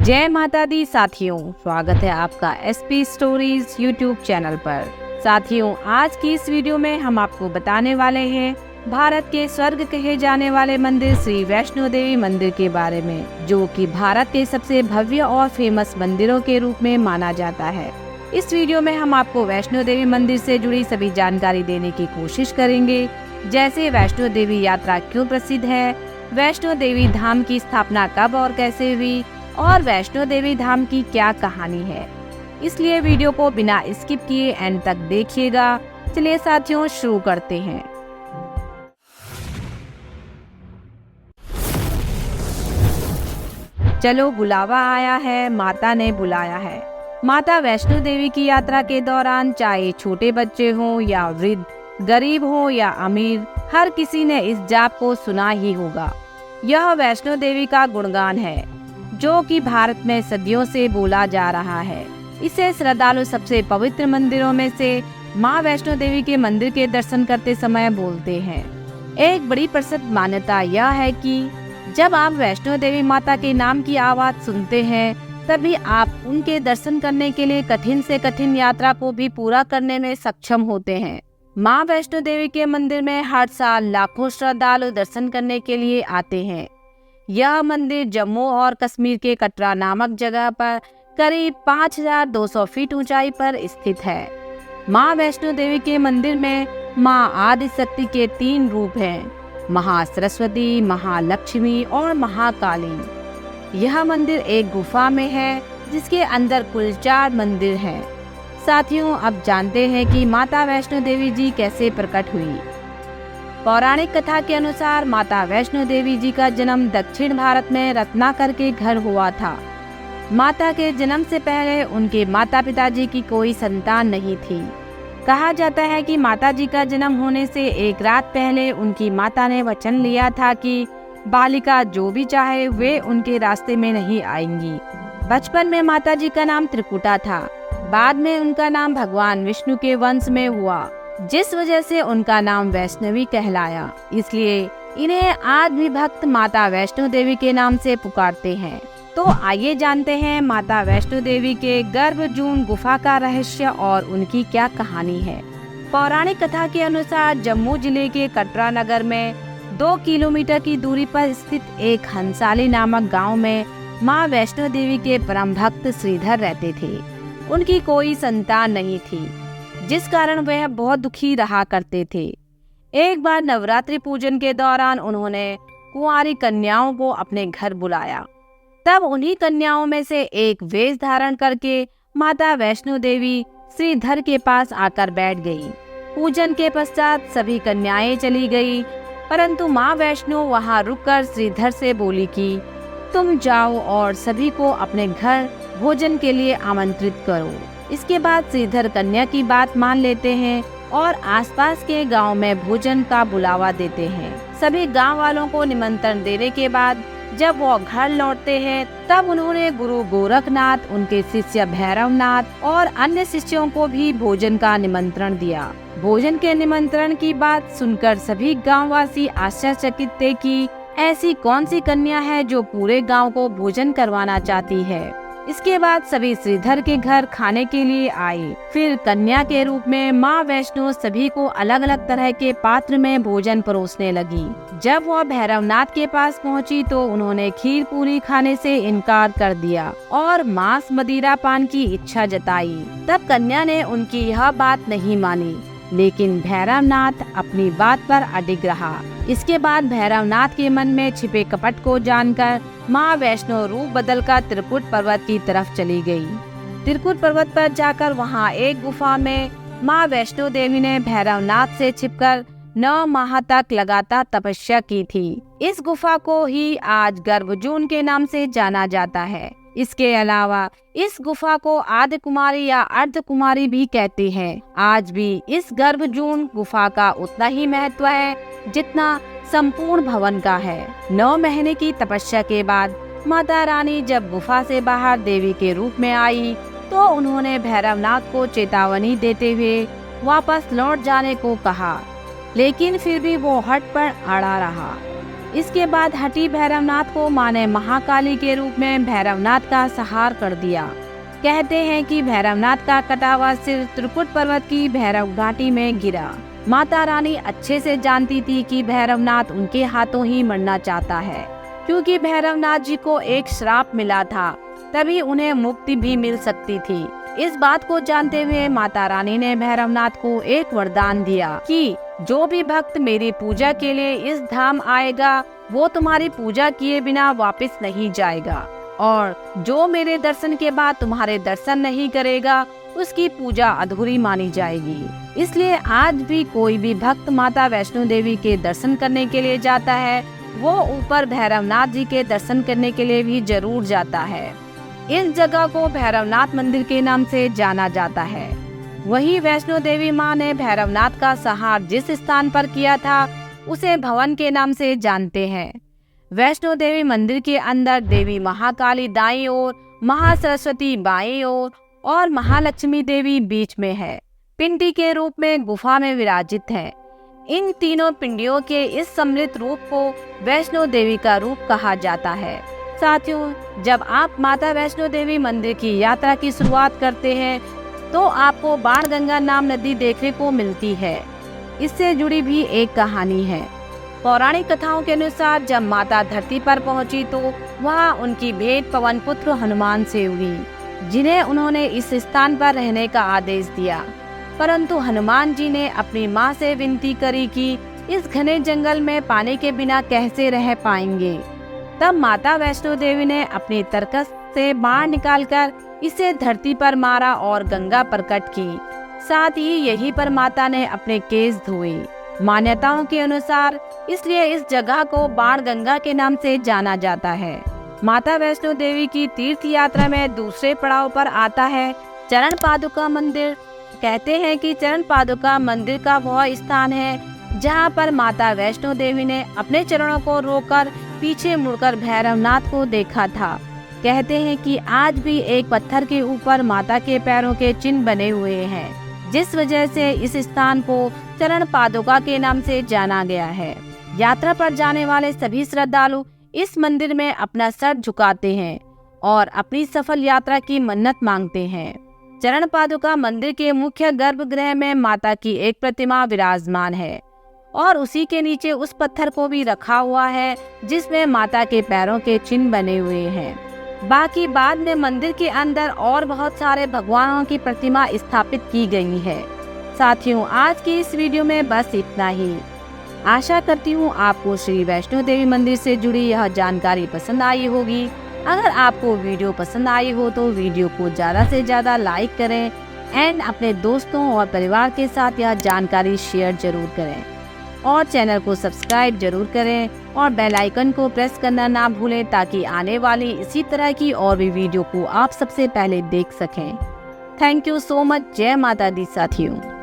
जय माता दी साथियों, स्वागत है आपका एसपी स्टोरीज यूट्यूब चैनल पर। साथियों, आज की इस वीडियो में हम आपको बताने वाले हैं भारत के स्वर्ग कहे जाने वाले मंदिर श्री वैष्णो देवी मंदिर के बारे में, जो कि भारत के सबसे भव्य और फेमस मंदिरों के रूप में माना जाता है। इस वीडियो में हम आपको वैष्णो देवी मंदिर से जुड़ी सभी जानकारी देने की कोशिश करेंगे, जैसे वैष्णो देवी यात्रा क्यों प्रसिद्ध है, वैष्णो देवी धाम की स्थापना कब और कैसे हुई, और वैष्णो देवी धाम की क्या कहानी है। इसलिए वीडियो को बिना स्किप किए एंड तक देखिएगा। चलिए साथियों, शुरू करते हैं। चलो, बुलावा आया है, माता ने बुलाया है। माता वैष्णो देवी की यात्रा के दौरान चाहे छोटे बच्चे हों या वृद्ध, गरीब हो या अमीर, हर किसी ने इस जाप को सुना ही होगा। यह वैष्णो देवी का गुणगान है, जो कि भारत में सदियों से बोला जा रहा है। इसे श्रद्धालु सबसे पवित्र मंदिरों में से माँ वैष्णो देवी के मंदिर के दर्शन करते समय बोलते हैं। एक बड़ी प्रसिद्ध मान्यता यह है कि जब आप वैष्णो देवी माता के नाम की आवाज सुनते हैं, तभी आप उनके दर्शन करने के लिए कठिन से कठिन यात्रा को भी पूरा करने में सक्षम होते हैं। माँ वैष्णो देवी के मंदिर में हर साल लाखों श्रद्धालु दर्शन करने के लिए आते हैं। यह मंदिर जम्मू और कश्मीर के कटरा नामक जगह पर करीब 5200 फीट ऊंचाई पर स्थित है। माँ वैष्णो देवी के मंदिर में माँ आदि शक्ति के 3 रूप हैं, महासरस्वती, महालक्ष्मी और महाकाली। यह मंदिर एक गुफा में है, जिसके अंदर कुल 4 मंदिर हैं। साथियों, अब जानते हैं कि माता वैष्णो देवी जी कैसे प्रकट हुई। पौराणिक कथा के अनुसार माता वैष्णो देवी जी का जन्म दक्षिण भारत में रत्नाकर के घर हुआ था। माता के जन्म से पहले उनके माता पिताजी की कोई संतान नहीं थी। कहा जाता है कि माता जी का जन्म होने से एक रात पहले उनकी माता ने वचन लिया था कि बालिका जो भी चाहे वे उनके रास्ते में नहीं आएंगी। बचपन में माता जी का नाम त्रिकुटा था। बाद में उनका नाम भगवान विष्णु के वंश में हुआ, जिस वजह से उनका नाम वैष्णवी कहलाया। इसलिए इन्हें आज भी भक्त माता वैष्णो देवी के नाम से पुकारते हैं। तो आइए जानते हैं माता वैष्णो देवी के गर्भजून गुफा का रहस्य और उनकी क्या कहानी है। पौराणिक कथा के अनुसार जम्मू जिले के कटरा नगर में 2 किलोमीटर की दूरी पर स्थित एक हंसाली नामक गाँव में माँ वैष्णो देवी के परम भक्त श्रीधर रहते थे। उनकी कोई संतान नहीं थी, जिस कारण वह बहुत दुखी रहा करते थे। एक बार नवरात्रि पूजन के दौरान उन्होंने कुंवारी कन्याओं को अपने घर बुलाया। तब उन्हीं कन्याओं में से एक वेश धारण करके माता वैष्णो देवी श्रीधर के पास आकर बैठ गई। पूजन के पश्चात सभी कन्याएं चली गई, परंतु माँ वैष्णो वहां रुककर श्रीधर से बोली कि तुम जाओ और सभी को अपने घर भोजन के लिए आमंत्रित करो। इसके बाद श्रीधर कन्या की बात मान लेते हैं और आसपास के गांव में भोजन का बुलावा देते हैं। सभी गांव वालों को निमंत्रण देने के बाद जब वो घर लौटते हैं, तब उन्होंने गुरु गोरखनाथ, उनके शिष्य भैरवनाथ और अन्य शिष्यों को भी भोजन का निमंत्रण दिया। भोजन के निमंत्रण की बात सुनकर सभी गाँववासी आश्चर्यचकित थे कि ऐसी कौन सी कन्या है जो पूरे गाँव को भोजन करवाना चाहती है। इसके बाद सभी श्रीधर के घर खाने के लिए आए। फिर कन्या के रूप में माँ वैष्णो सभी को अलग अलग तरह के पात्र में भोजन परोसने लगी। जब वह भैरवनाथ के पास पहुंची तो उन्होंने खीर पूरी खाने से इनकार कर दिया और मांस मदिरा पान की इच्छा जताई। तब कन्या ने उनकी यह बात नहीं मानी, लेकिन भैरवनाथ अपनी बात पर अडिग रहा। इसके बाद भैरवनाथ के मन में छिपे कपट को जानकर माँ वैष्णो रूप बदलकर त्रिकुट पर्वत की तरफ चली गई। त्रिकुट पर्वत पर जाकर वहाँ एक गुफा में माँ वैष्णो देवी ने भैरवनाथ से छिपकर 9 माह तक लगातार तपस्या की थी। इस गुफा को ही आज गर्भजून के नाम से जाना जाता है। इसके अलावा इस गुफा को आदि कुमारी या अर्ध कुमारी भी कहते हैं। आज भी इस गर्भजून गुफा का उतना ही महत्व है जितना संपूर्ण भवन का है। 9 महीने की तपस्या के बाद माता रानी जब गुफा से बाहर देवी के रूप में आई, तो उन्होंने भैरवनाथ को चेतावनी देते हुए वापस लौट जाने को कहा, लेकिन फिर भी वो हट पर अड़ा रहा। इसके बाद हटी भैरवनाथ को माँ ने महाकाली के रूप में भैरवनाथ का सहार कर दिया। कहते हैं कि भैरवनाथ का कटा हुआ सिर त्रिकुट पर्वत की भैरव घाटी में गिरा। माता रानी अच्छे से जानती थी कि भैरवनाथ उनके हाथों ही मरना चाहता है, क्योंकि भैरवनाथ जी को एक श्राप मिला था, तभी उन्हें मुक्ति भी मिल सकती थी। इस बात को जानते हुए माता रानी ने भैरवनाथ को एक वरदान दिया कि जो भी भक्त मेरी पूजा के लिए इस धाम आएगा वो तुम्हारी पूजा किए बिना वापस नहीं जाएगा, और जो मेरे दर्शन के बाद तुम्हारे दर्शन नहीं करेगा उसकी पूजा अधूरी मानी जाएगी। इसलिए आज भी कोई भी भक्त माता वैष्णो देवी के दर्शन करने के लिए जाता है, वो ऊपर भैरवनाथ जी के दर्शन करने के लिए भी जरूर जाता है। इस जगह को भैरवनाथ मंदिर के नाम से जाना जाता है। वही वैष्णो देवी माँ ने भैरवनाथ का सहार जिस स्थान पर किया था उसे भवन के नाम से जानते हैं। वैष्णो देवी मंदिर के अंदर देवी महाकाली दाईं ओर, महासरस्वती बाईं ओर और महालक्ष्मी देवी बीच में है। पिंडी के रूप में गुफा में विराजित है। इन तीनों पिंडियों के इस सम्मिलित रूप को वैष्णो देवी का रूप कहा जाता है। साथियों, जब आप माता वैष्णो देवी मंदिर की यात्रा की शुरुआत करते हैं तो आपको बाणगंगा नाम नदी देखने को मिलती है। इससे जुड़ी भी एक कहानी है। पौराणिक कथाओं के अनुसार जब माता धरती पर पहुंची तो वहां उनकी भेंट पवन पुत्र हनुमान से हुई, जिन्हें उन्होंने इस स्थान पर रहने का आदेश दिया। परंतु हनुमान जी ने अपनी माँ से विनती करी कि इस घने जंगल में पानी के बिना कैसे रह पाएंगे। तब माता वैष्णो देवी ने अपनी तरकस से बाण निकालकर इसे धरती पर मारा और गंगा प्रकट की। साथ ही यहीं पर माता ने अपने केस धोए। मान्यताओं के अनुसार इसलिए इस जगह को बाण गंगा के नाम से जाना जाता है। माता वैष्णो देवी की तीर्थ यात्रा में दूसरे पड़ाव पर आता है चरण पादुका मंदिर। कहते हैं कि चरण पादुका मंदिर का वह स्थान है जहां पर माता वैष्णो देवी ने अपने चरणों को रोककर पीछे मुड़कर भैरवनाथ को देखा था। कहते हैं कि आज भी एक पत्थर के ऊपर माता के पैरों के चिन्ह बने हुए हैं, जिस वजह से इस स्थान को चरण पादुका के नाम से जाना गया है। यात्रा पर जाने वाले सभी श्रद्धालु इस मंदिर में अपना सर झुकाते हैं और अपनी सफल यात्रा की मन्नत मांगते हैं। चरण पादुका मंदिर के मुख्य गर्भगृह में माता की एक प्रतिमा विराजमान है और उसी के नीचे उस पत्थर को भी रखा हुआ है जिसमें माता के पैरों के चिन्ह बने हुए हैं। बाकी बाद में मंदिर के अंदर और बहुत सारे भगवानों की प्रतिमा स्थापित की गई है। साथियों, आज की इस वीडियो में बस इतना ही। आशा करती हूँ आपको श्री वैष्णो देवी मंदिर से जुड़ी यह जानकारी पसंद आई होगी। अगर आपको वीडियो पसंद आई हो तो वीडियो को ज़्यादा से ज़्यादा लाइक करें एंड अपने दोस्तों और परिवार के साथ यह जानकारी शेयर जरूर करें और चैनल को सब्सक्राइब जरूर करें और बेल आइकन को प्रेस करना ना भूलें ताकि आने वाली इसी तरह की और भी वीडियो को आप सबसे पहले देख सकें। Thank you so much. जय माता दी साथियों।